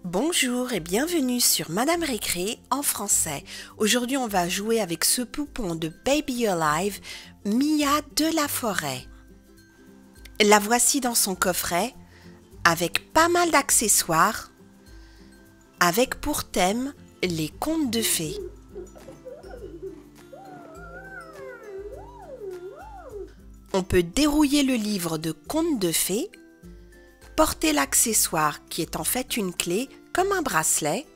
Bonjour et bienvenue sur Madame Récré en français. Aujourd'hui, on va jouer avec ce poupon de Baby Alive, Mia de la forêt. La voici dans son coffret avec pas mal d'accessoires, avec pour thème les contes de fées. On peut dérouiller le livre de contes de fées, porter l'accessoire qui est en fait une clé comme un bracelet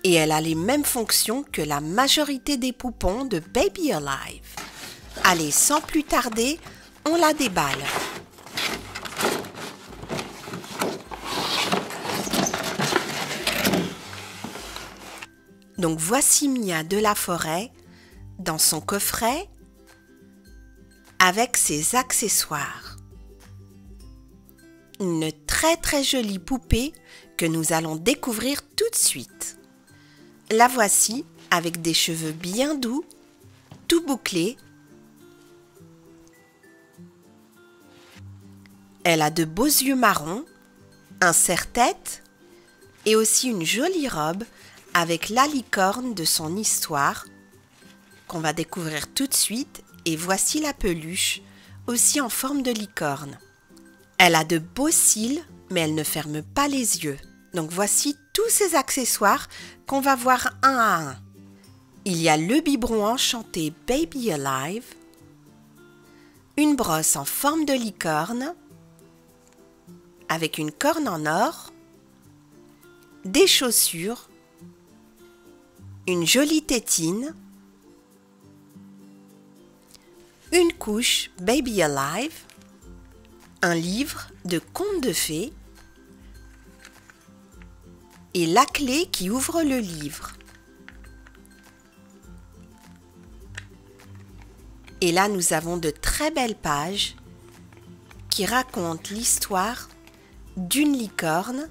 et elle a les mêmes fonctions que la majorité des poupons de Baby Alive. Allez, sans plus tarder, on la déballe. Donc voici Mia de la forêt dans son coffret avec ses accessoires. Une très jolie poupée que nous allons découvrir tout de suite. La voici avec des cheveux bien doux, tout bouclés. Elle a de beaux yeux marrons, un serre-tête et aussi une jolie robe avec la licorne de son histoire qu'on va découvrir tout de suite. Et voici la peluche, aussi en forme de licorne. Elle a de beaux cils, mais elle ne ferme pas les yeux. Donc voici tous ces accessoires qu'on va voir un à un. Il y a le biberon enchanté Baby Alive, une brosse en forme de licorne, avec une corne en or, des chaussures, une jolie tétine, une couche Baby Alive, un livre de contes de fées et la clé qui ouvre le livre. Et là, nous avons de très belles pages qui racontent l'histoire d'une licorne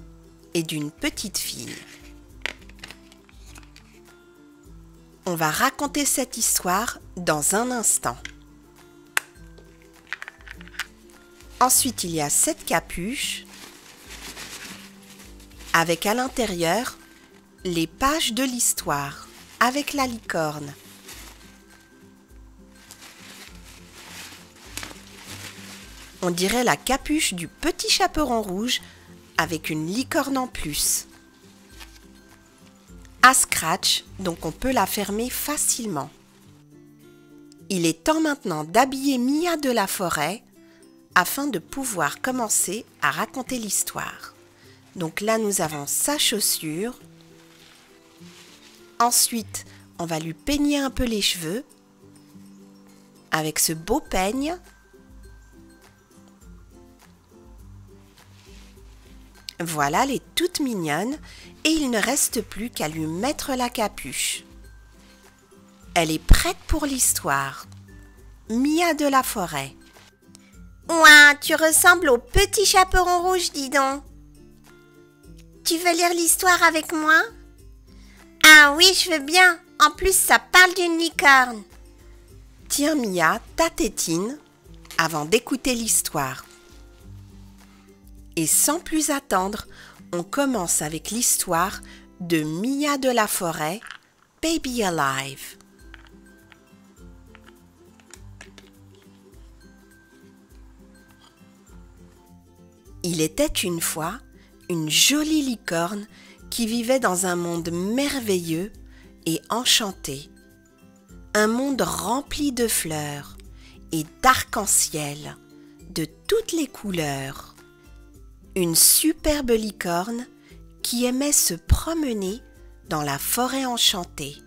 et d'une petite fille. On va raconter cette histoire dans un instant. Ensuite, il y a cette capuche avec à l'intérieur les pages de l'histoire avec la licorne. On dirait la capuche du petit chaperon rouge avec une licorne en plus. À scratch, donc on peut la fermer facilement. Il est temps maintenant d'habiller Mia de la forêt afin de pouvoir commencer à raconter l'histoire. Donc là, nous avons sa chaussure. Ensuite, on va lui peigner un peu les cheveux avec ce beau peigne. Voilà, elle est toute mignonne et il ne reste plus qu'à lui mettre la capuche. Elle est prête pour l'histoire. Mia de la forêt. Ouah, tu ressembles au petit chaperon rouge, dis donc. Tu veux lire l'histoire avec moi? Ah oui, je veux bien. En plus, ça parle d'une licorne. Tiens Mia, ta tétine, avant d'écouter l'histoire. Et sans plus attendre, on commence avec l'histoire de Mia de la forêt, Baby Alive. Il était une fois une jolie licorne qui vivait dans un monde merveilleux et enchanté. Un monde rempli de fleurs et d'arc-en-ciel de toutes les couleurs. Une superbe licorne qui aimait se promener dans la forêt enchantée.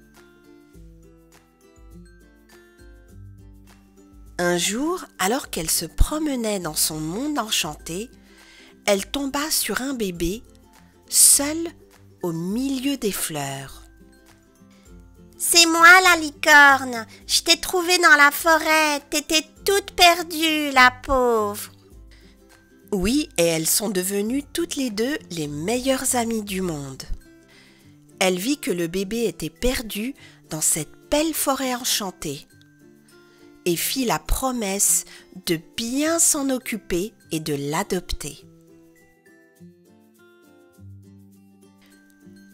Un jour, alors qu'elle se promenait dans son monde enchanté, elle tomba sur un bébé, seul au milieu des fleurs. C'est moi la licorne. Je t'ai trouvée dans la forêt. T'étais toute perdue, la pauvre. Oui, et elles sont devenues toutes les deux les meilleures amies du monde. Elle vit que le bébé était perdu dans cette belle forêt enchantée et fit la promesse de bien s'en occuper et de l'adopter.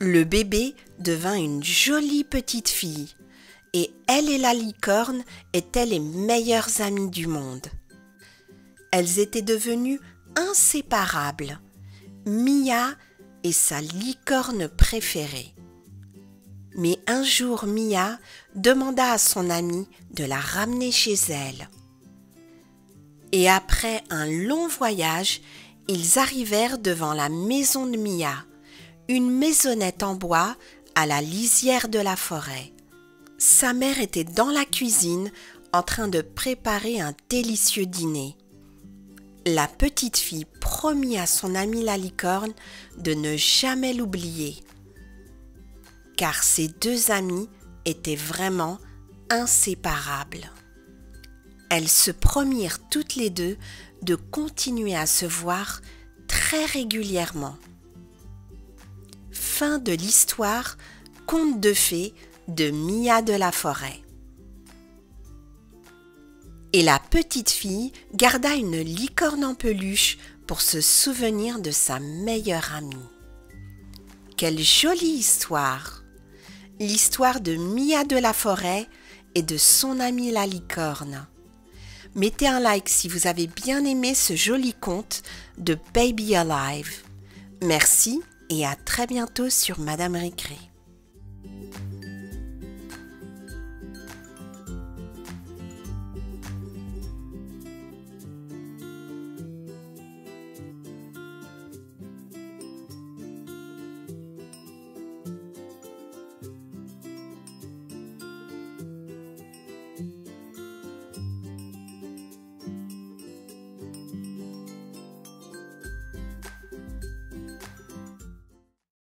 Le bébé devint une jolie petite fille et elle et la licorne étaient les meilleures amies du monde. Elles étaient devenues inséparables, Mia et sa licorne préférée. Mais un jour, Mia demanda à son amie de la ramener chez elle. Et après un long voyage, ils arrivèrent devant la maison de Mia, une maisonnette en bois à la lisière de la forêt. Sa mère était dans la cuisine en train de préparer un délicieux dîner. La petite fille promit à son amie la licorne de ne jamais l'oublier, car ces deux amies étaient vraiment inséparables. Elles se promirent toutes les deux de continuer à se voir très régulièrement. Fin de l'histoire Conte de fées de Mia de la forêt. Et la petite fille garda une licorne en peluche pour se souvenir de sa meilleure amie. Quelle jolie histoire! L'histoire de Mia de la forêt et de son amie la licorne. Mettez un like si vous avez bien aimé ce joli conte de Baby Alive. Merci et à très bientôt sur Madame Récré.